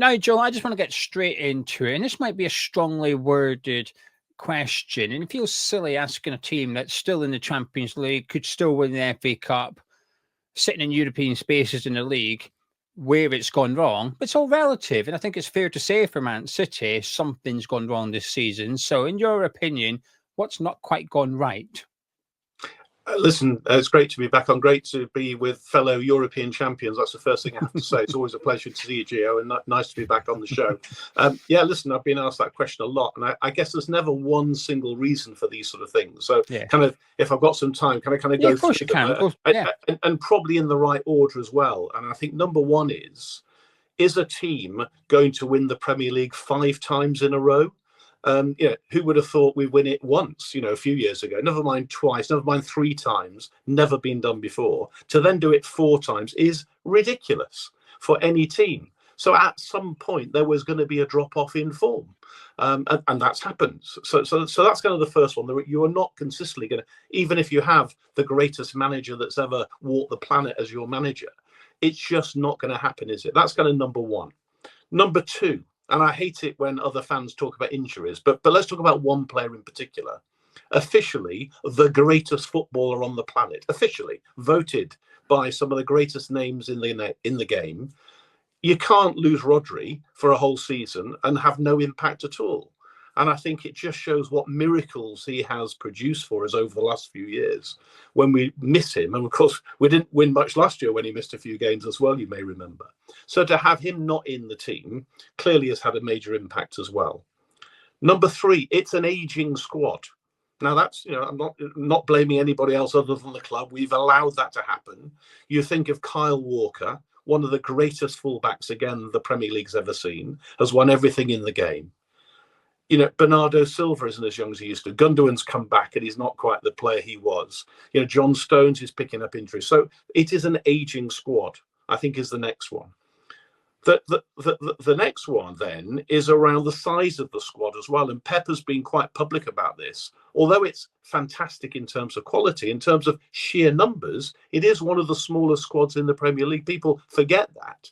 Nigel, I just want to get straight into it, and this might be a strongly worded question, and it feels silly asking a team that's still in the Champions League, could still win the FA Cup, sitting in European spaces in the league, where it's gone wrong. But it's all relative, and I think it's fair to say for Man City, something's gone wrong this season. So, in your opinion, what's not quite gone right? Listen, it's great to be back on. Great to be with fellow European champions. That's the first thing I have to say. It's always a pleasure to see you, Gio, and nice to be back on the show. Listen, I've been asked that question a lot, and I guess there's never one single reason for these sort of things. So, kind of, if I've got some time, can I kind of go through them? And probably in the right order as well. And I think number one is a team going to win the Premier League 5 times in a row? Who would have thought we'd win it once, a few years ago, never mind twice, never mind 3 times, never been done before. To then do it 4 times is ridiculous for any team. So at some point there was going to be a drop off in form. And that's happened. So that's kind of the first one. You are not consistently going to, even if you have the greatest manager that's ever walked the planet as your manager, it's just not going to happen, is it? That's kind of number one. Number two, and I hate it when other fans talk about injuries, but let's talk about one player in particular. Officially, the greatest footballer on the planet, officially voted by some of the greatest names in the game. You can't lose Rodri for a whole season and have no impact at all. And I think it just shows what miracles he has produced for us over the last few years when we miss him. And of course, we didn't win much last year when he missed a few games as well, you may remember. So to have him not in the team clearly has had a major impact as well. Number 3, it's an aging squad. Now that's, I'm not blaming anybody else other than the club. We've allowed that to happen. You think of Kyle Walker, one of the greatest fullbacks, again, the Premier League's ever seen, has won everything in the game. Bernardo Silva isn't as young as he used to. Gundogan's come back and he's not quite the player he was. John Stones is picking up injuries. So it is an aging squad, I think, is the next one. The next one then is around the size of the squad as well. And Pep has been quite public about this. Although it's fantastic in terms of quality, in terms of sheer numbers, it is one of the smallest squads in the Premier League. People forget that.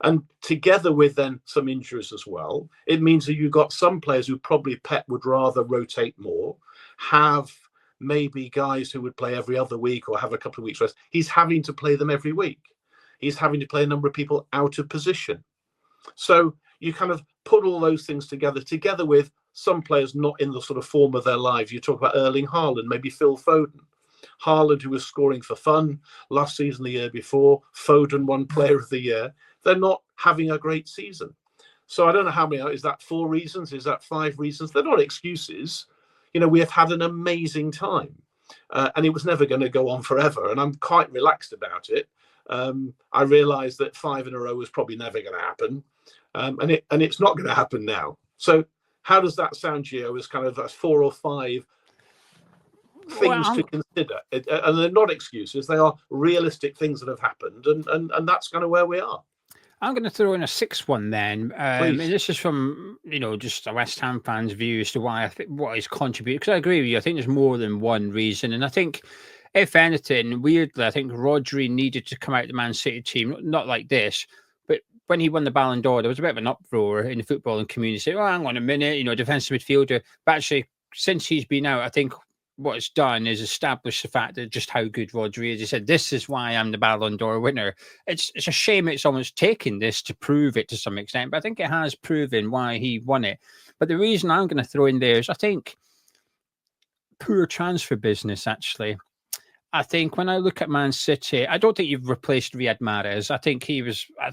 And together with then some injuries as well, it means that you've got some players who probably Pep would rather rotate more, have maybe guys who would play every other week or have a couple of weeks rest. He's having to play them every week. He's having to play a number of people out of position. So you kind of put all those things together with some players not in the sort of form of their lives. You talk about Erling Haaland, maybe Phil Foden. Haaland, who was scoring for fun last season, the year before. Foden won Player of the Year. They're not having a great season. So I don't know how many. Is that 4 reasons? Is that 5 reasons? They're not excuses. We have had an amazing time. And it was never going to go on forever. And I'm quite relaxed about it. I realised that 5 in a row was probably never going to happen. And it's not going to happen now. So how does that sound, Gio, as kind of 4 or 5 things to consider? And they're not excuses. They are realistic things that have happened. And that's kind of where we are. I'm going to throw in a 6th one then. And this is from, just a West Ham fan's view as to why I think what is contributed. Because I agree with you. I think there's more than one reason. And I think, if anything, weirdly, I think Rodri needed to come out of the Man City team, not like this, but when he won the Ballon d'Or, there was a bit of an uproar in the footballing community. Hang on a minute, defensive midfielder. But actually, since he's been out, I think what it's done is establish the fact that just how good Rodri is. He said, this is why I'm the Ballon d'Or winner. It's a shame it's almost taken this to prove it to some extent, but I think it has proven why he won it. But the reason I'm going to throw in there is I think poor transfer business, actually. I think when I look at Man City, I don't think you've replaced Riyad Mahrez. I think he was, a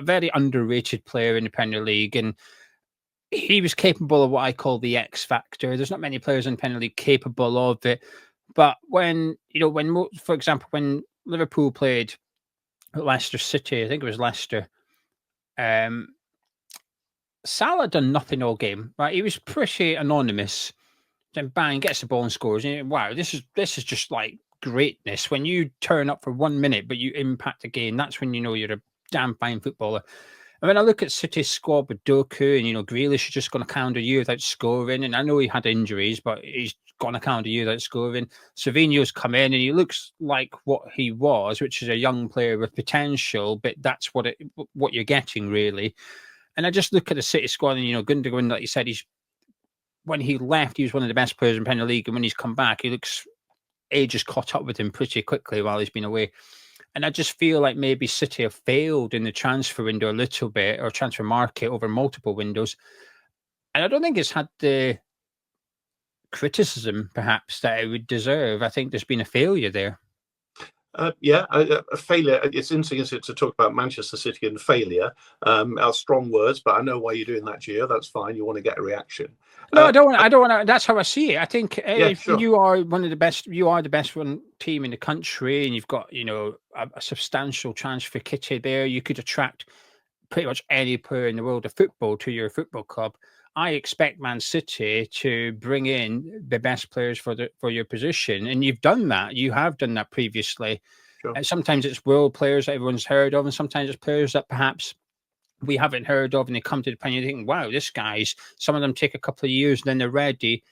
very underrated player in the Premier League, and he was capable of what I call the X factor. There's not many players in the Premier League capable of it. But when, for example, when Liverpool played Leicester City, I think it was Leicester, Salah done nothing all game, right? He was pretty anonymous. Then bang, gets the ball and scores. And wow, this is just like greatness. When you turn up for 1 minute, but you impact the game, that's when you know you're a damn fine footballer. And when I look at City's squad with Doku and, Grealish is just going to counter you without scoring. And I know he had injuries, but he's going to counter you without scoring. Savinho's come in and he looks like what he was, which is a young player with potential, but that's what you're getting, really. And I just look at the City squad, and Gundogan, like you said, when he left, he was one of the best players in Premier League, and when he's come back, he looks age has caught up with him pretty quickly while he's been away. And I just feel like maybe City have failed in the transfer window a little bit, or transfer market over multiple windows. And I don't think it's had the criticism, perhaps, that it would deserve. I think there's been a failure there. A failure. It's interesting to talk about Manchester City and failure. Are strong words, but I know why you're doing that, Gio. That's fine. You want to get a reaction. No, I don't want to. That's how I see it. I think sure. you are one of the best. You are the best one team in the country, and you've got a substantial transfer kitted there. You could attract pretty much any player in the world of football to your football club. I expect Man City to bring in the best players for your position, and you've done that. You have done that previously. Sure. And sometimes it's world players that everyone's heard of, and sometimes it's players that perhaps we haven't heard of, and they come to the Premier League and think, wow, this guy's, some of them take a couple of years and then they're ready.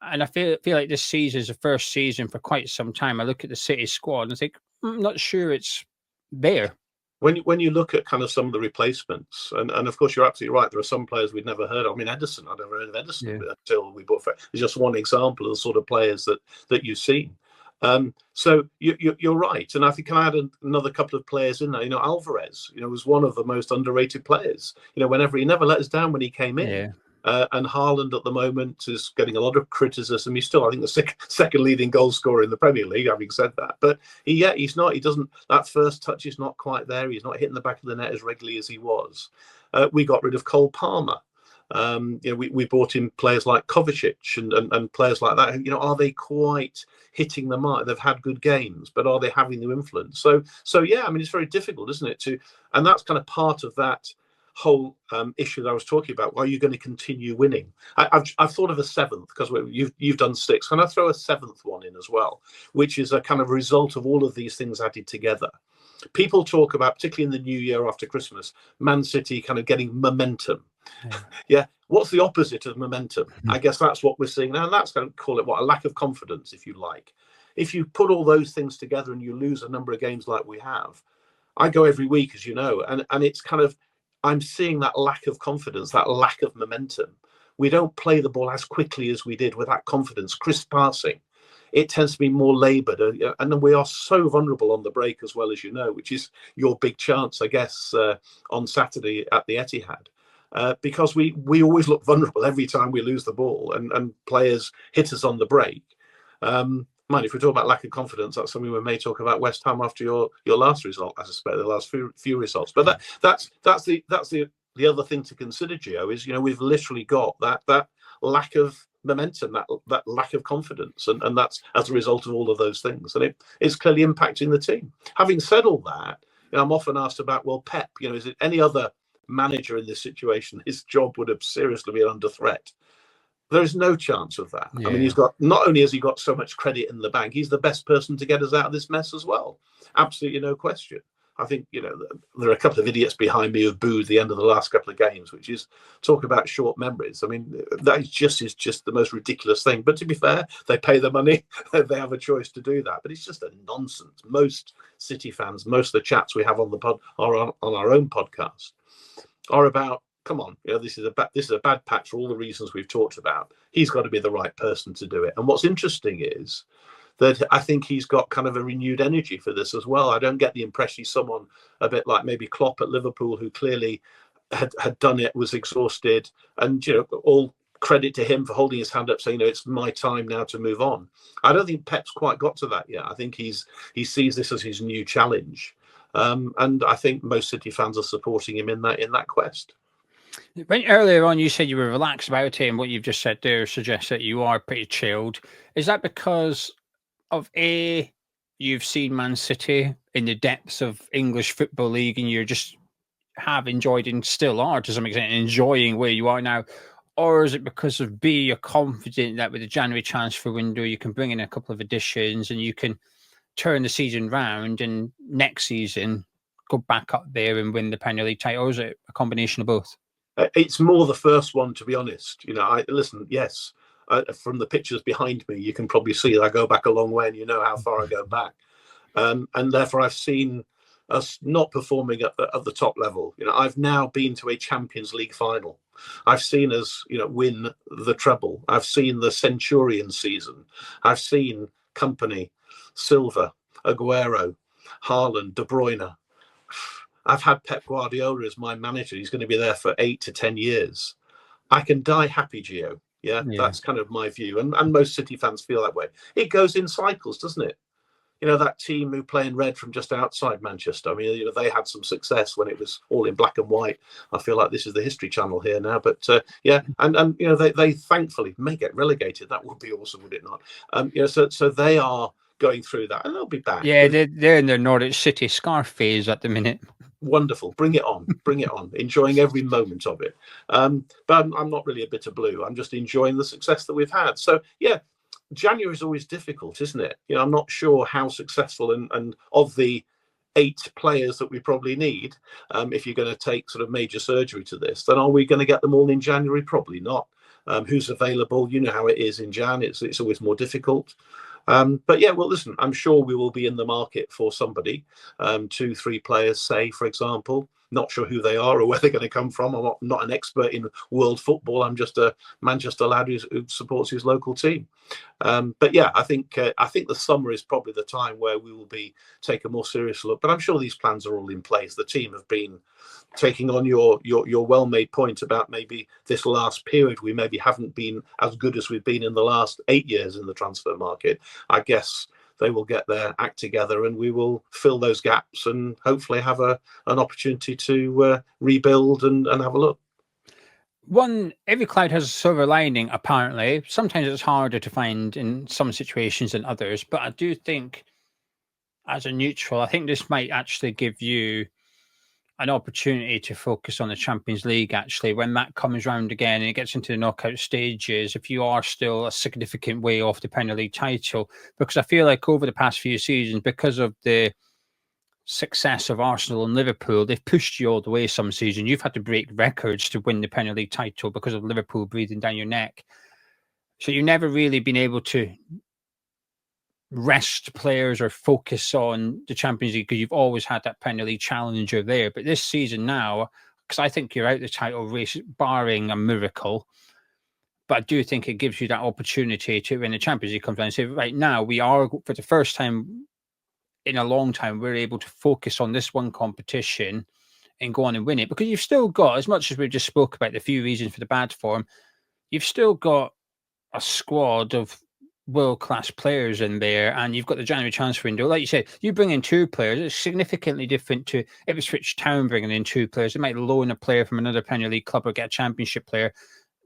And I feel like this season is the first season for quite some time. I look at the City squad and think, I'm not sure it's there. When you look at kind of some of the replacements, and of course you're absolutely right, there are some players we'd never heard of. I mean, Edison, I'd never heard of Edison until we bought. It's just one example of the sort of players that you've seen. So you're right, and I think can I add another couple of players in there? Alvarez, was one of the most underrated players. Whenever he never let us down when he came in. Yeah. And Haaland at the moment is getting a lot of criticism. He's still, I think, the second leading goal scorer in the Premier League, having said that. But he's not. He doesn't. That first touch is not quite there. He's not hitting the back of the net as regularly as he was. We got rid of Cole Palmer. We brought in players like Kovacic and players like that. Are they quite hitting the mark? They've had good games, but are they having the influence? So yeah, I mean, it's very difficult, isn't it? And that's kind of part of that whole issue that I was talking about. Are you going to continue winning? I've thought of a seventh, because you've done six. Can I throw a seventh one in as well, which is a kind of result of all of these things added together? People talk about, particularly in the new year after Christmas, Man City kind of getting momentum. Yeah. What's the opposite of momentum? I guess that's what we're seeing now. And that's going to call it a lack of confidence, if you like. If you put all those things together and you lose a number of games like we have, I go every week, as you know, and it's kind of, I'm seeing that lack of confidence, that lack of momentum. We don't play the ball as quickly as we did with that confidence, crisp passing. It tends to be more laboured, and then we are so vulnerable on the break as well, as you know, which is your big chance, I guess, on Saturday at the Etihad. Because we always look vulnerable every time we lose the ball, and players hit us on the break. Mind, if we talk about lack of confidence, that's something we may talk about West Ham after your last result, I suspect, the last few results. But that's the other thing to consider, Gio, is we've literally got that lack of momentum, that lack of confidence, and that's as a result of all of those things, and it's clearly impacting the team. Having said all that, I'm often asked about, well, Pep, is it any other manager in this situation, his job would have seriously been under threat? There is no chance of that. Yeah. I mean, not only has he got so much credit in the bank, he's the best person to get us out of this mess as well. Absolutely no question. I think, there are a couple of idiots behind me who've booed the end of the last couple of games, which is talk about short memories. I mean, that is just the most ridiculous thing. But to be fair, they pay the money. They have a choice to do that. But it's just a nonsense. Most City fans, most of the chats we have on the pod are on our own podcast are about, come on, this is a bad patch for all the reasons we've talked about. He's got to be the right person to do it. And what's interesting is that I think he's got kind of a renewed energy for this as well. I don't get the impression he's someone a bit like maybe Klopp at Liverpool, who clearly had done it, was exhausted, and all credit to him for holding his hand up, saying, it's my time now to move on. I don't think Pep's quite got to that yet. I think he sees this as his new challenge, and I think most City fans are supporting him in that quest. When earlier on you said you were relaxed about it, and what you've just said there suggests that you are pretty chilled. Is that because of you've seen Man City in the depths of English Football League, and you just have enjoyed and still are to some extent enjoying where you are now? Or is it because of you're confident that with the January transfer window you can bring in a couple of additions and you can turn the season round, and next season go back up there and win the Premier League title? Or is it a combination of both? It's more the first one, to be honest. Yes, from the pictures behind me, you can probably see that I go back a long way, and you know how far I go back. And therefore, I've seen us not performing at the top level. I've now been to a Champions League final. I've seen us, win the treble. I've seen the Centurion season. I've seen Company, Silva, Aguero, Haaland, De Bruyne. I've had Pep Guardiola as my manager. He's going to be there for 8 to 10 years. I can die happy, Gio. Yeah, that's kind of my view. And most City fans feel that way. It goes in cycles, doesn't it? That team who play in red from just outside Manchester. I mean, they had some success when it was all in black and white. I feel like this is the History Channel here now. But and they thankfully may get relegated. That would be awesome, would it not? So they are going through that, and they'll be back. Yeah, they're in their Norwich City scar phase at the minute. Wonderful, bring it on, enjoying every moment of it. But I'm not really a bit of blue. I'm just enjoying the success that we've had. So yeah. January is always difficult, isn't it? I'm not sure how successful and of the 8 players that we probably need, if you're going to take sort of major surgery to this, then are we going to get them all in January? Probably not. Who's available? You know how it is in Jan. It's always more difficult. But yeah, well, listen, I'm sure we will be in the market for somebody, 2, 3 players, say, for example. Not sure who they are or where they're going to come from. I'm not an expert in world football. I'm just a Manchester lad who supports his local team. But yeah, I think the summer is probably the time where we will be take a more serious look. But I'm sure these plans are all in place. The team have been taking on your well-made point about maybe this last period we maybe haven't been as good as we've been in the last 8 years in the transfer market. I guess they will get their act together and we will fill those gaps and hopefully have an opportunity to rebuild and have a look. Every cloud has a silver lining, apparently. Sometimes it's harder to find in some situations than others, but I do think, as a neutral, I think this might actually give you an opportunity to focus on the Champions League, actually, when that comes round again and it gets into the knockout stages, if you are still a significant way off the Premier League title. Because I feel like over the past few seasons, because of the success of Arsenal and Liverpool, they've pushed you all the way some season. You've had to break records to win the Premier League title because of Liverpool breathing down your neck. So you've never really been able to rest players or focus on the Champions League because you've always had that Premier League challenger there. But this season now, because I think you're out the title race, barring a miracle, but I do think it gives you that opportunity to, when the Champions League comes down, and say, right now, we are, for the first time in a long time, we're able to focus on this one competition and go on and win it. Because you've still got, as much as we just spoke about the few reasons for the bad form, you've still got a squad of world-class players in there, and you've got the January transfer window. Like you said, you bring in 2 players, it's significantly different to Ipswich Town bringing in 2 players. They might loan a player from another Premier League club or get a Championship player.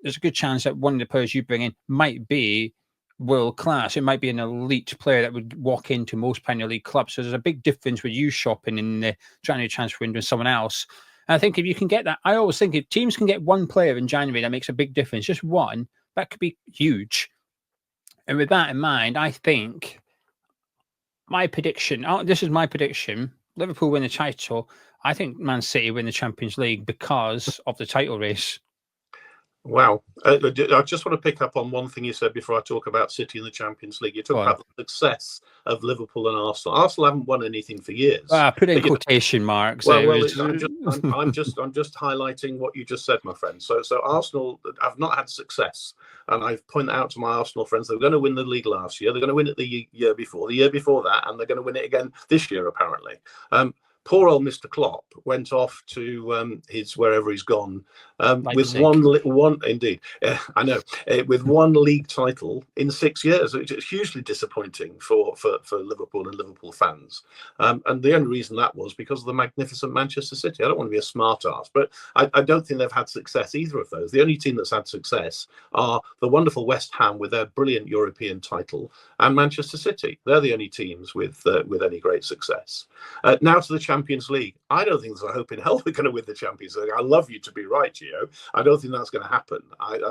There's a good chance that one of the players you bring in might be world-class. It might be an elite player that would walk into most Premier League clubs. So there's a big difference with you shopping in the January transfer window and someone else. And I think if you can get that, I always think if teams can get one player in January, that makes a big difference. Just one, that could be huge. And with that in mind, I think my prediction, this is my prediction, Liverpool win the title. I think Man City win the Champions League because of the title race. Wow. I just want to pick up on one thing you said before I talk about City in the Champions League. You talk about the success of Liverpool and Arsenal. Arsenal haven't won anything for years. Put it in quotation marks. I'm just highlighting what you just said, my friend. So Arsenal have not had success. And I've pointed out to my Arsenal friends, they were going to win the league last year. They're going to win it the year before that, and they're going to win it again this year, apparently. Poor old Mr. Klopp went off to his wherever he's gone with one indeed. I know with one league title in 6 years. It's hugely disappointing for Liverpool and Liverpool fans. And the only reason that was because of the magnificent Manchester City. I don't want to be a smart ass, but I don't think they've had success, either of those. The only team that's had success are the wonderful West Ham with their brilliant European title and Manchester City. They're the only teams with any great success. Now to the Champions League. I don't think there's a hope in hell we're going to win the Champions League. I love you to be right, Gio. I don't think that's going to happen.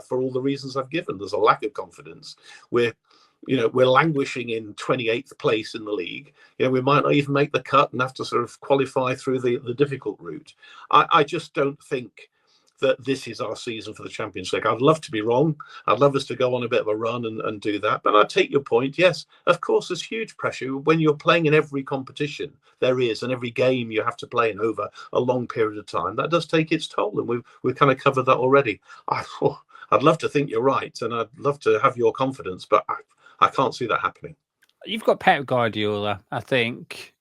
For all the reasons I've given, there's a lack of confidence. We're languishing in 28th place in the league. We might not even make the cut and have to sort of qualify through the difficult route. I just don't think that this is our season for the Champions League. I'd love to be wrong. I'd love us to go on a bit of a run and do that. But I take your point. Yes, of course, there's huge pressure when you're playing in every competition. There is, and every game you have to play in over a long period of time. That does take its toll, and we've kind of covered that already. I'd love to think you're right, and I'd love to have your confidence, but I can't see that happening. You've got Pep Guardiola. I think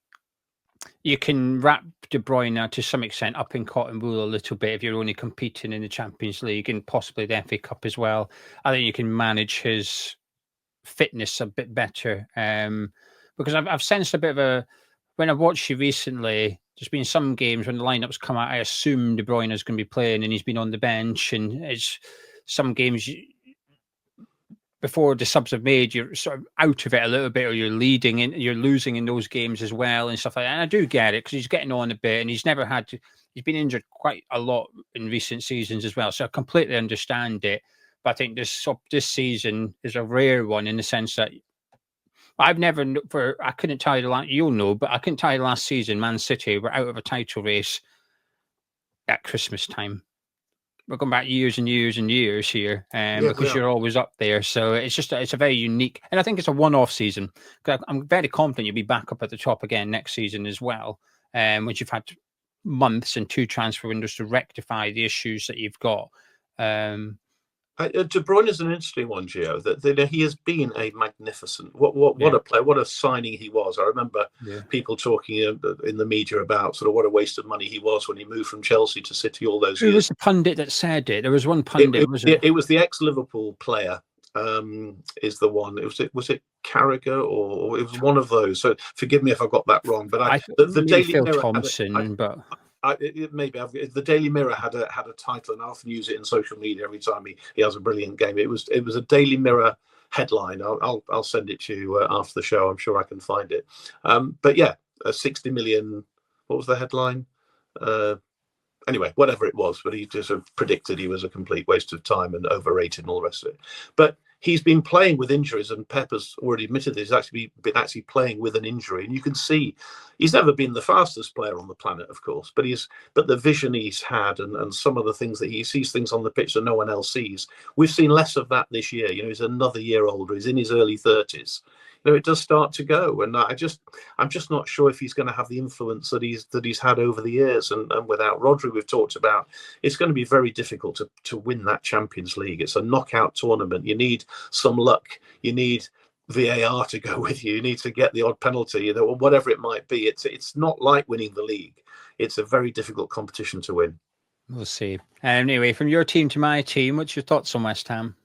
you can wrap De Bruyne to some extent up in cotton wool a little bit if you're only competing in the Champions League and possibly the FA Cup as well. I think you can manage his fitness a bit better because I've sensed a bit of a, when I've watched you recently, there's been some games when the lineups come out, I assume De Bruyne is going to be playing and he's been on the bench, and it's some games before the subs have made, you're sort of out of it a little bit, or you're losing in those games as well and stuff like that. And I do get it because he's getting on a bit and he's been injured quite a lot in recent seasons as well. So I completely understand it. But I think this season is a rare one in the sense that I couldn't tell you you'll know, but I couldn't tell you last season, Man City were out of a title race at Christmas time. We're going back years and years and years here, because you're always up there. So it's a very unique, and I think it's a one-off season. I'm very confident you'll be back up at the top again next season as well. Once you've had months and 2 transfer windows to rectify the issues that you've got. De Bruyne is an interesting one, Gio. That he has been a magnificent. What a player! What a signing he was. I remember people talking in the media about sort of what a waste of money he was when he moved from Chelsea to City all those years. Who was the pundit that said it? There was one pundit. It was the ex-Liverpool player. Is the one? Was it Carragher or it was one of those? So forgive me if I got that wrong. But the Daily Mirror Thompson, the Daily Mirror had a title, and I often use it in social media every time he has a brilliant game. It was a Daily Mirror headline. I'll send it to you after the show. I'm sure I can find it. But yeah, 60 million. What was the headline? Anyway, whatever it was, but he just sort of predicted he was a complete waste of time and overrated and all the rest of it. But he's been playing with injuries, and Pep has already admitted that he's been playing with an injury. And you can see he's never been the fastest player on the planet, of course, but the vision he's had and some of the things that he sees things on the pitch that no one else sees. We've seen less of that this year. He's another year older. He's in his early 30s. It does start to go, and I'm just not sure if he's going to have the influence that he's had over the years. And without Rodri, we've talked about, it's going to be very difficult to win that Champions League. It's a knockout tournament. You need some luck. You need VAR to go with you. You need to get the odd penalty, or whatever it might be. It's not like winning the league. It's a very difficult competition to win. We'll see. Anyway, from your team to my team, what's your thoughts on West Ham?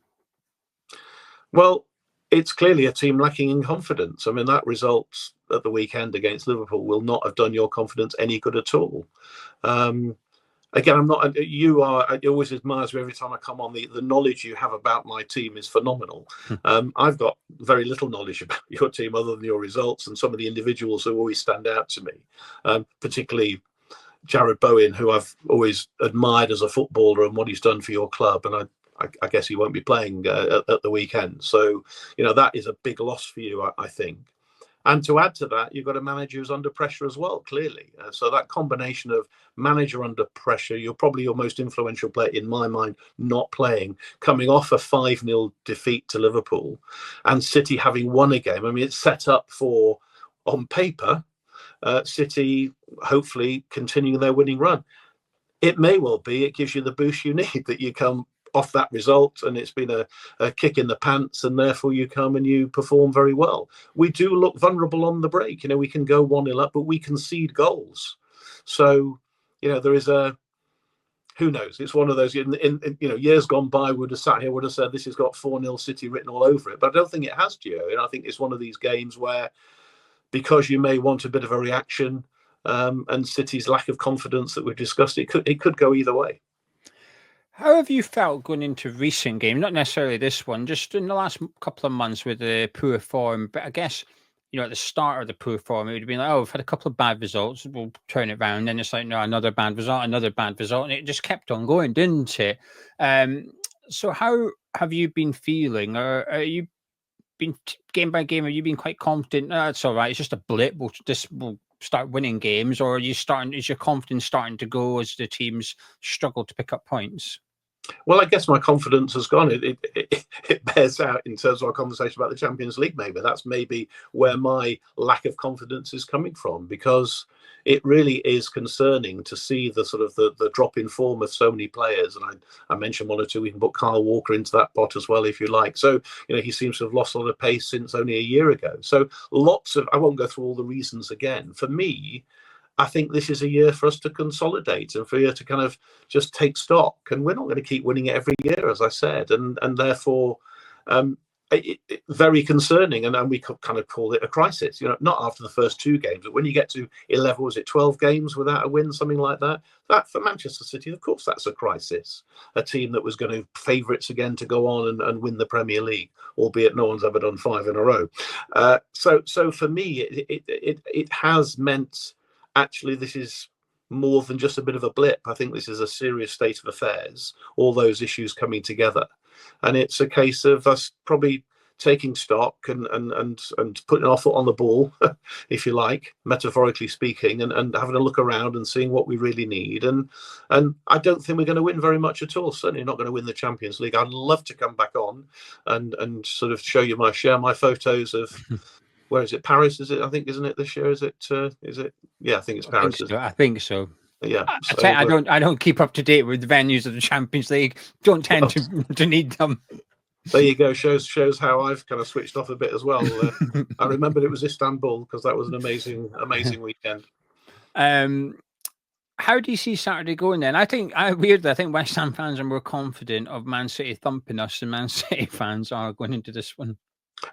Well, it's clearly a team lacking in confidence. I mean, that result at the weekend against Liverpool will not have done your confidence any good at all. Again, I'm not. It always admires me every time I come on. The knowledge you have about my team is phenomenal. I've got very little knowledge about your team other than your results and some of the individuals who always stand out to me, particularly Jared Bowen, who I've always admired as a footballer and what he's done for your club. And I guess he won't be playing at the weekend. So, that is a big loss for you, I think. And to add to that, you've got a manager who's under pressure as well, clearly. So that combination of manager under pressure, you're probably your most influential player, in my mind, not playing, coming off a 5-0 defeat to Liverpool, and City having won a game. I mean, it's set up for, on paper, City hopefully continuing their winning run. It may well be it gives you the boost you need, that you come off that result and it's been a kick in the pants, and therefore you come and you perform very well. We do look vulnerable on the break. We can go 1-0 up, but we concede goals. So, there is who knows? It's one of those, in years gone by, would have sat here, would have said this has got 4-0 City written all over it. But I don't think it has, Gio. I think it's one of these games where, because you may want a bit of a reaction, and City's lack of confidence that we've discussed, it could go either way. How have you felt going into recent games? Not necessarily this one, just in the last couple of months with the poor form. But I guess, at the start of the poor form, it would have been like, we've had a couple of bad results, we'll turn it around. Then it's like, no, another bad result. And it just kept on going, didn't it? So how have you been feeling? Or are you been game by game? Have you been quite confident? No, it's all right. It's just a blip. We'll start winning games, or is your confidence starting to go as the teams struggle to pick up points? Well, I guess my confidence has gone. It bears out in terms of our conversation about the Champions League. Maybe that's where my lack of confidence is coming from, because it really is concerning to see the sort of the drop in form of so many players. And I mentioned one or two. We can put Kyle Walker into that pot as well, if you like. So he seems to have lost a lot of pace since only a year ago. So I won't go through all the reasons again. For me, I think this is a year for us to consolidate and for you to kind of just take stock. And we're not going to keep winning it every year, as I said, and therefore very concerning. And we could kind of call it a crisis. Not after the first two games, but when you get to 11, was it 12 games without a win, something like that? That for Manchester City, of course, that's a crisis. A team that was going to favourites again to go on and win the Premier League, albeit no one's ever done 5 in a row. So for me, it has meant. Actually, this is more than just a bit of a blip. I think this is a serious state of affairs, all those issues coming together. And it's a case of us probably taking stock and putting our foot on the ball, if you like, metaphorically speaking, and having a look around and seeing what we really need. And I don't think we're going to win very much at all. Certainly not going to win the Champions League. I'd love to come back on and sort of share my photos of where is it? Paris, is it? I think, isn't it this year? Is it? Yeah, I think it's Paris. I think so. Yeah. I don't keep up to date with the venues of the Champions League. Don't tend to need them. There you go. Shows how I've kind of switched off a bit as well. I remembered it was Istanbul because that was an amazing weekend. How do you see Saturday going then? I think West Ham fans are more confident of Man City thumping us than Man City fans are going into this one.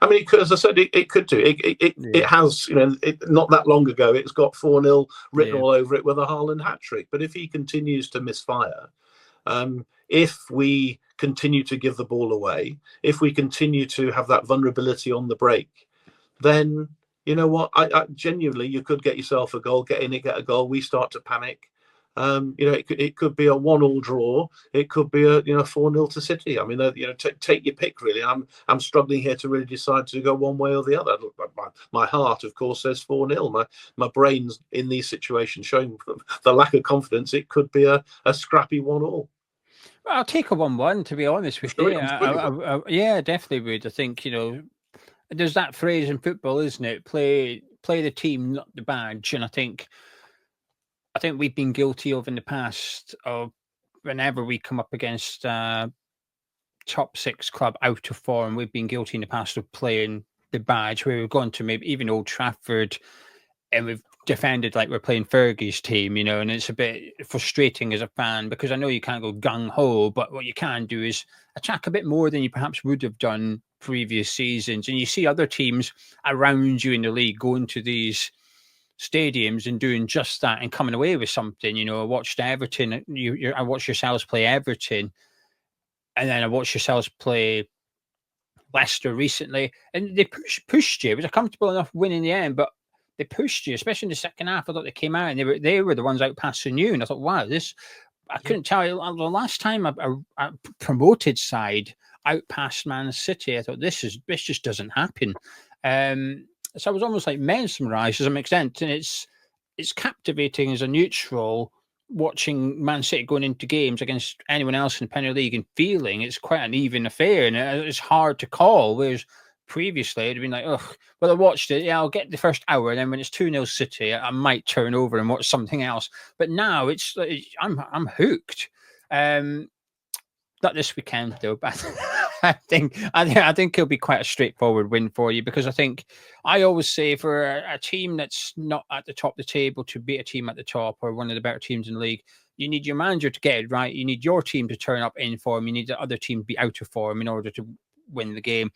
I mean, as I said, it could do. It has, not that long ago, it's got 4-0 written all over it with a Haaland hat-trick. But if he continues to misfire, if we continue to give the ball away, if we continue to have that vulnerability on the break, then, you know what, I genuinely, you could get yourself a goal, get in it, get a goal, we start to panic. It could be a 1-1 draw. It could be a 4-0 to City. I mean, take your pick really. I'm struggling here to really decide to go one way or the other. My heart, of course, says 4-0. My brain's in these situations showing the lack of confidence. It could be a scrappy 1-1. I'll take a 1-1, to be honest with you. Yeah, definitely would. I think there's that phrase in football, isn't it? Play the team, not the badge. And I think we've been guilty of in the past of whenever we come up against top 6 club out of form, we've been guilty in the past of playing the badge, where we've gone to maybe even Old Trafford and we've defended like we're playing Fergie's team, and it's a bit frustrating as a fan because I know you can't go gung-ho, but what you can do is attack a bit more than you perhaps would have done previous seasons. And you see other teams around you in the league going to these stadiums and doing just that and coming away with something. I watched Everton. I watched yourselves play Everton, and then I watched yourselves play Leicester recently, and they pushed you. It was a comfortable enough win in the end, but they pushed you, especially in the second half. I thought they came out and they were the ones out passing you, and I thought, wow, I couldn't tell you the last time a promoted side outpassed Man City. I thought this just doesn't happen. So I was almost like mesmerised to some extent, and it's captivating as a neutral watching Man City going into games against anyone else in the Premier League and feeling it's quite an even affair, and it's hard to call. Whereas previously it'd been like, ugh, well, I watched it, I'll get the first hour, and then when it's 2-0 City, I might turn over and watch something else. But now I'm hooked. Not this weekend though, but I think it'll be quite a straightforward win for you, because I think I always say for a team that's not at the top of the table to beat a team at the top or one of the better teams in the league, you need your manager to get it right. You need your team to turn up in form. You need the other team to be out of form in order to win the game.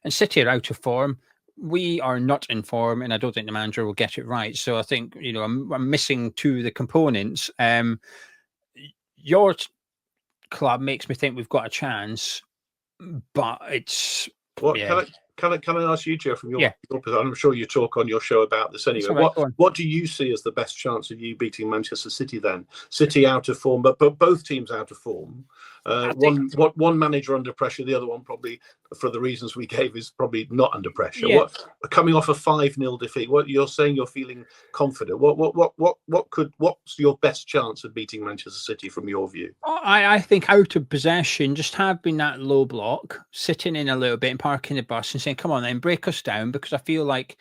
And City are out of form. We are not in form, and I don't think the manager will get it right. So I think I'm missing 2 of the components. Your club makes me think we've got a chance, but it's Can can I ask you, Joe, from your perspective? I'm sure you talk on your show about this anyway. Right, what do you see as the best chance of you beating Manchester City then? City out of form, but both teams out of form. One manager under pressure, the other one probably, for the reasons we gave, is probably not under pressure. Yeah. Coming off a 5-0 defeat, what you're saying, you're feeling confident. What's your best chance of beating Manchester City from your view? I think out of possession, just having that low block, sitting in a little bit and parking the bus and saying, come on then, break us down, because I feel like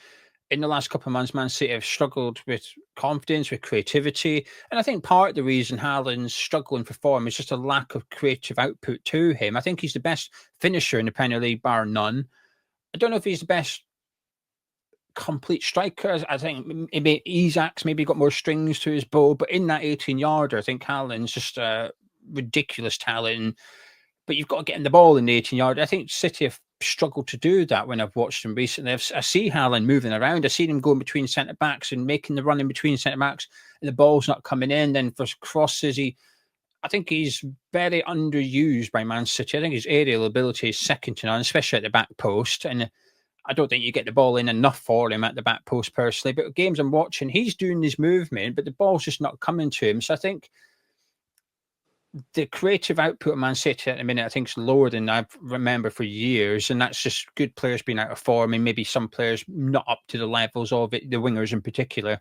in the last couple of months, Man City have struggled with confidence, with creativity. And I think part of the reason Haaland's struggling for form is just a lack of creative output to him. I think he's the best finisher in the Premier League, bar none. I don't know if he's the best complete striker. I think maybe Isak's maybe got more strings to his bow, but in that 18-yarder, I think Haaland's just a ridiculous talent. But you've got to get in the ball in the 18-yarder. I think City have struggled to do that when I've watched them recently. I see Haaland moving around. I see him going between centre backs and making the run in between centre backs, and the ball's not coming in. Then for crosses, I think he's very underused by Man City. I think his aerial ability is second to none, especially at the back post. And I don't think you get the ball in enough for him at the back post personally. But games I'm watching, he's doing his movement, but the ball's just not coming to him. So I think the creative output of Man City at the minute, I think, is lower than I remember for years. And that's just good players being out of form and maybe some players not up to the levels of it, the wingers in particular.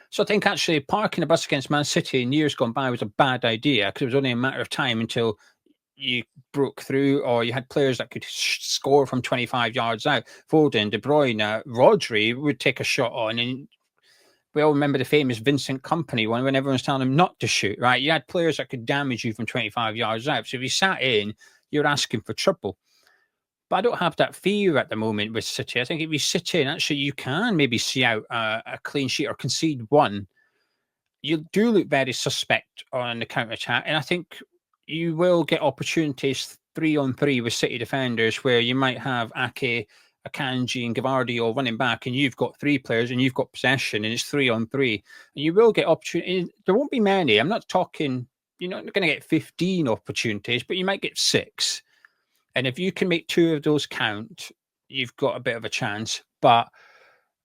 So I think actually parking a bus against Man City in years gone by was a bad idea, because it was only a matter of time until you broke through or you had players that could score from 25 yards out. Foden, De Bruyne, Rodri would take a shot on, and we all remember the famous Vincent Kompany one when everyone's telling him not to shoot, right? You had players that could damage you from 25 yards out. So if you sat in, you're asking for trouble. But I don't have that fear at the moment with City. I think if you sit in, actually, you can maybe see out a clean sheet or concede one. You do look very suspect on the counter-attack. And I think you will get opportunities 3-on-3 with City defenders where you might have Ake, Akanji and Gavardio running back, and you've got three players and you've got possession and it's 3-on-3. And you will get opportunities. There won't be many. I'm not talking, you're not going to get 15 opportunities, but you might get 6. And if you can make 2 of those count, you've got a bit of a chance. But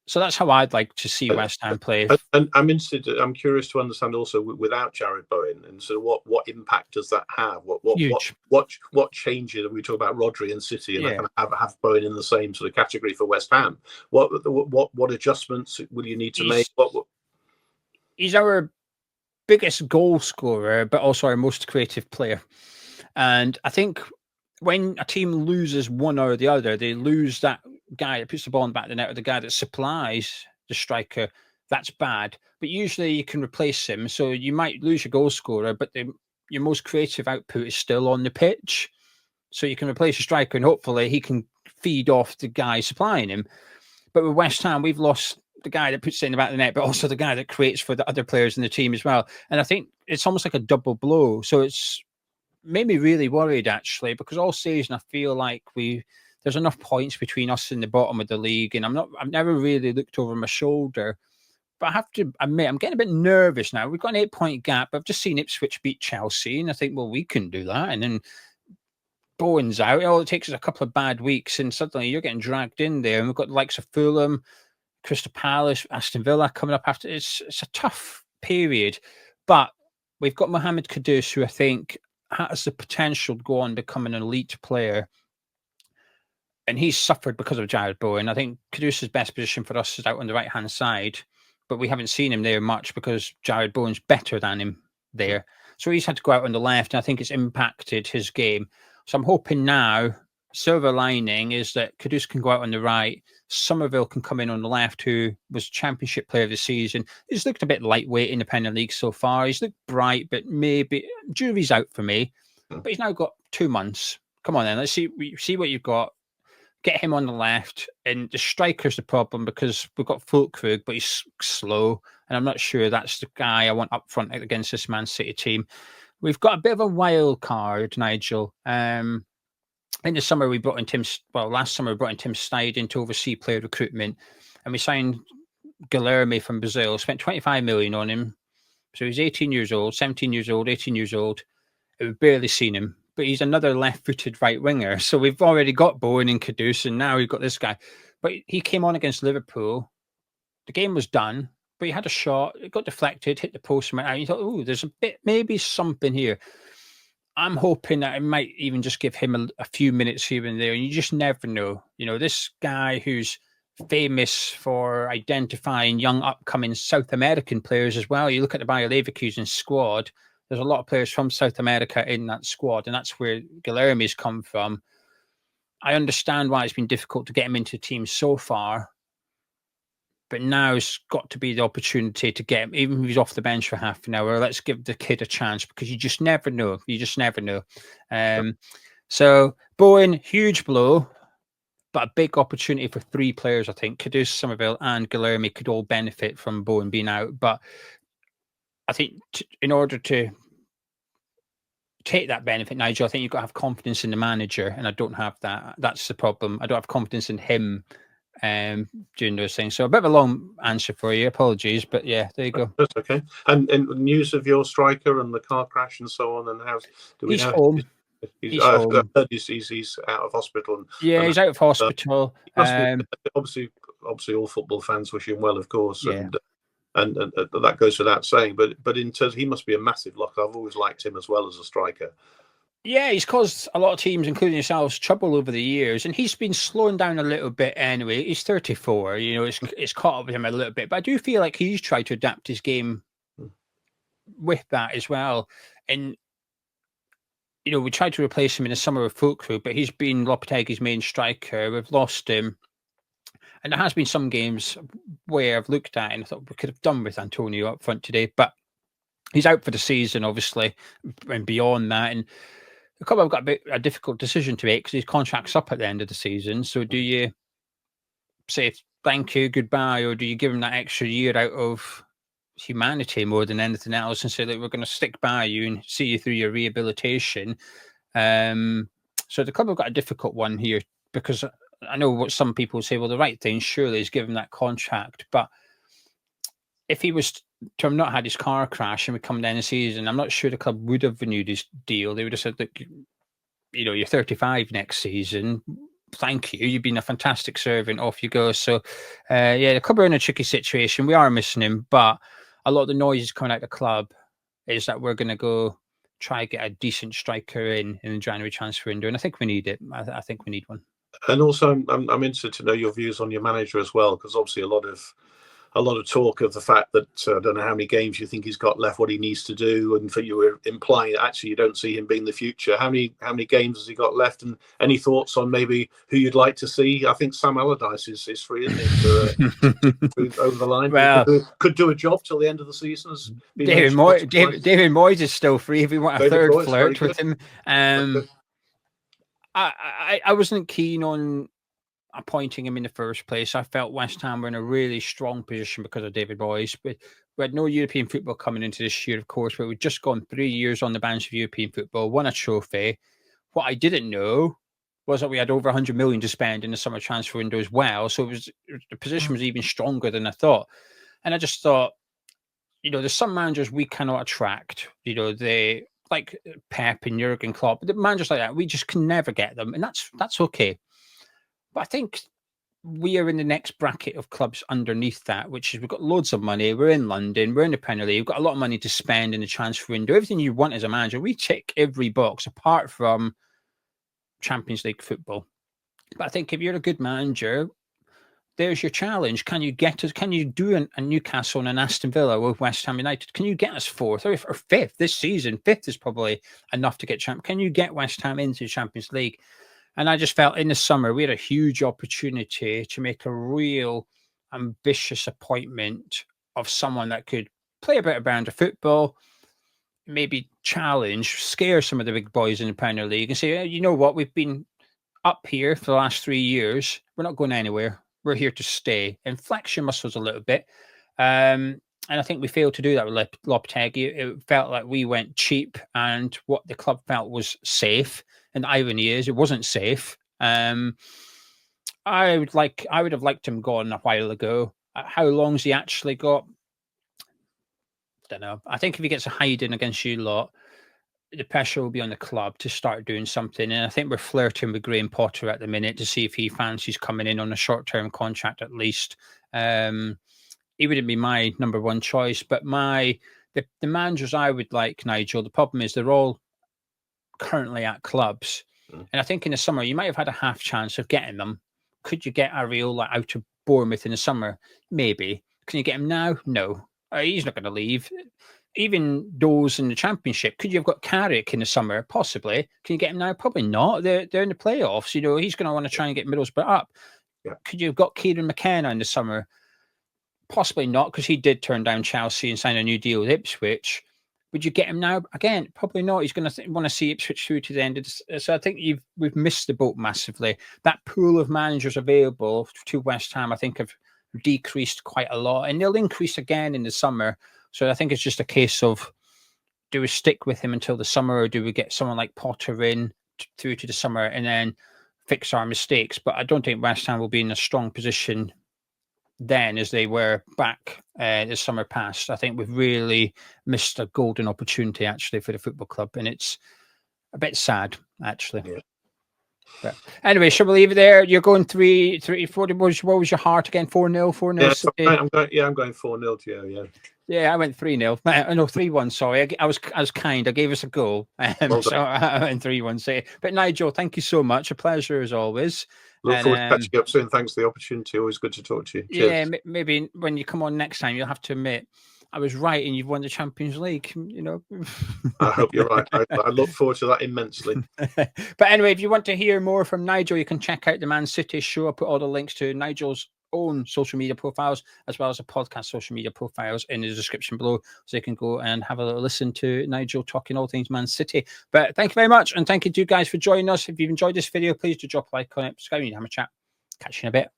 so that's how I'd like to see West Ham play. And I'm curious to understand also without Jared Bowen, and so what impact does that have? What changes? We talk about Rodri and City, and I kind of have Bowen in the same sort of category for West Ham. What adjustments will you need to make? He's our biggest goal scorer, but also our most creative player. And I think when a team loses one or the other, they lose that guy that puts the ball in the back of the net or the guy that supplies the striker. That's bad. But usually you can replace him. So you might lose your goal scorer, but your most creative output is still on the pitch. So you can replace your striker and hopefully he can feed off the guy supplying him. But with West Ham, we've lost the guy that puts it in the back of the net, but also the guy that creates for the other players in the team as well. And I think it's almost like a double blow. So it's made me really worried, actually, because all season I feel like there's enough points between us and the bottom of the league, and I've never really looked over my shoulder. But I have to admit, I'm getting a bit nervous now. We've got an 8-point gap. I've just seen Ipswich beat Chelsea, and I think, well, we can do that. And then Bowen's out. All it takes is a couple of bad weeks, and suddenly you're getting dragged in there. And we've got the likes of Fulham, Crystal Palace, Aston Villa coming up after. It's a tough period, but we've got Mohamed Kudus, who I think has the potential to go on become an elite player. And he's suffered because of Jared Bowen. I think Kudus' best position for us is out on the right-hand side, but we haven't seen him there much because Jared Bowen's better than him there. So he's had to go out on the left, and I think it's impacted his game. So I'm hoping now, silver lining is that Kudus can go out on the right. Somerville can come in on the left, who was Championship Player of the Season. He's looked a bit lightweight in the Premier League so far. He's looked bright, but maybe jury's out for me. But he's now got 2 months. Come on then, let's see what you've got. Get him on the left, and the striker's the problem because we've got Fulkrug, but he's slow, and I'm not sure that's the guy I want up front against this Man City team. We've got a bit of a wild card, Nigel. In the summer, last summer we brought in Tim Steidten to oversee player recruitment, and we signed Guilherme from Brazil, spent 25 million on him. So he's 18 years old, 17 years old, 18 years old. We've barely seen him. but he's another left-footed right winger. So we've already got Bowen and Kudus, and now we've got this guy. But he came on against Liverpool. The game was done, but he had a shot. It got deflected, hit the post, and went out. You thought, oh, there's a bit, maybe something here. I'm hoping that it might even just give him a few minutes here and there. And you just never know. This guy who's famous for identifying young upcoming South American players as well. You look at the Bayer Leverkusen squad, there's a lot of players from South America in that squad, and that's where Guilherme's come from. I understand why it's been difficult to get him into teams so far, but now it's got to be the opportunity to get him, even if he's off the bench for half an hour. Let's give the kid a chance, because you just never know. You just never know. So Bowen, huge blow, but a big opportunity for three players, I think. Kudus, Somerville, and Guilherme could all benefit from Bowen being out. But I think in order to take that benefit, Nigel, I think you've got to have confidence in the manager, and I don't have that. That's the problem. I don't have confidence in him doing those things. So a bit of a long answer for you. Apologies, but yeah, there you go. That's okay. And news of your striker and the car crash and so on, and do we he's know? Home. He's home. He's out of hospital. He's out of hospital. Obviously, all football fans wish him well, of course, and that goes without saying. But in terms, he must be a massive loss. I've always liked him as well as a striker. Yeah, he's caused a lot of teams, including yourselves, trouble over the years, and he's been slowing down a little bit anyway. He's 34, it's caught up with him a little bit, but I do feel like he's tried to adapt his game with that as well. And we tried to replace him in the summer with Fulcru, but he's been Lopetegui's main striker. We've lost him. And there has been some games where I've looked at and I thought we could have done with Antonio up front today, but he's out for the season, obviously, and beyond that. And the club have got a difficult decision to make because his contract's up at the end of the season. So do you say thank you, goodbye, or do you give him that extra year out of humanity more than anything else and say that we're going to stick by you and see you through your rehabilitation? So the club have got a difficult one here, because I know what some people say, well, the right thing surely is give him that contract. But if he was to have not had his car crash and we come down the season, I'm not sure the club would have renewed his deal. They would have said, look, you're 35 next season. Thank you. You've been a fantastic servant. Off you go. So, the club are in a tricky situation. We are missing him, but a lot of the noise coming out of the club is that we're going to go try and get a decent striker in the January transfer window, and I think we need it. I think we need one. And also, I'm interested to know your views on your manager as well, because obviously a lot of talk of the fact that I don't know how many games you think he's got left, what he needs to do, and for you were implying that actually you don't see him being the future. How many games has he got left, and any thoughts on maybe who you'd like to see? I think Sam Allardyce is free, isn't he, over the line? Well, could do a job till the end of the season. David Moyes is still free if we want a third flirt with him. I wasn't keen on appointing him in the first place. I felt West Ham were in a really strong position because of David Moyes. But we had no European football coming into this year, of course, but we'd just gone 3 years on the bench of European football, won a trophy. What I didn't know was that we had over 100 million to spend in the summer transfer window as well. So the position was even stronger than I thought. And I just thought, there's some managers we cannot attract. They like Pep and Jurgen Klopp, the managers like that, we just can never get them. And that's okay. But I think we are in the next bracket of clubs underneath that, which is we've got loads of money. We're in London. We're in the Premier League. We've got a lot of money to spend in the transfer window. Everything you want as a manager, we tick every box apart from Champions League football. But I think if you're a good manager, there's your challenge. Can you do a Newcastle and an Aston Villa with West Ham United? Can you get us fourth or fifth this season? Fifth is probably enough to get champ. Can you get West Ham into the Champions League? And I just felt in the summer, we had a huge opportunity to make a real ambitious appointment of someone that could play a bit of brand of football, maybe challenge, scare some of the big boys in the Premier League and say, you know what, we've been up here for the last 3 years. We're not going anywhere. We're here to stay. And flex your muscles a little bit. And I think we failed to do that with Lopetegui. It felt like we went cheap and what the club felt was safe. And the irony is, it wasn't safe. I would have liked him gone a while ago. How long's he actually got? I don't know. I think if he gets a hiding against you lot, the pressure will be on the club to start doing something. And I think we're flirting with Graham Potter at the minute to see if he fancies coming in on a short-term contract at least. He wouldn't be my number one choice, but the managers I would like, Nigel, the problem is they're all currently at clubs. And I think in the summer, you might have had a half chance of getting them. Could you get Areola out of Bournemouth in the summer? Maybe. Can you get him now? No. He's not going to leave. Even those in the Championship, could you have got Carrick in the summer? Possibly. Can you get him now? Probably not. They're in the playoffs. You know, he's going to want to try and get Middlesbrough up. Yeah. Could you have got Kieran McKenna in the summer? Possibly not, because he did turn down Chelsea and sign a new deal with Ipswich. Would you get him now? Again, probably not. He's going to want to see Ipswich through to the end of this. So I think we've missed the boat massively. That pool of managers available to West Ham, I think, have decreased quite a lot, and they'll increase again in the summer. So I think it's just a case of, do we stick with him until the summer, or do we get someone like Potter in through to the summer and then fix our mistakes? But I don't think West Ham will be in a strong position then as they were back this summer past. I think we've really missed a golden opportunity actually for the football club, and it's a bit sad actually. Yeah. But anyway, shall we leave it there? You're going 3-4. What was your heart again? 4-0, 4-0. I'm going 4-0 to you. Yeah. Yeah, I went 3-0. No, 3-1. Sorry, I was kind. I gave us a goal, so I went 3-1. So, but Nigel, thank you so much. A pleasure as always. Look forward to catching up soon. Thanks for the opportunity. Always good to talk to you. Cheers. Yeah, maybe when you come on next time, you'll have to admit I was right and you've won the Champions League. You know. I hope you're right. I look forward to that immensely. But anyway, if you want to hear more from Nigel, you can check out the Man City show. I'll put all the links to Nigel's own social media profiles as well as the podcast social media profiles in the description below, so you can go and have a little listen to Nigel talking all things Man City. But thank you very much, and thank you to you guys for joining us. If you've enjoyed this video, please do drop a like on it, subscribe, and have a chat. Catch you in a bit.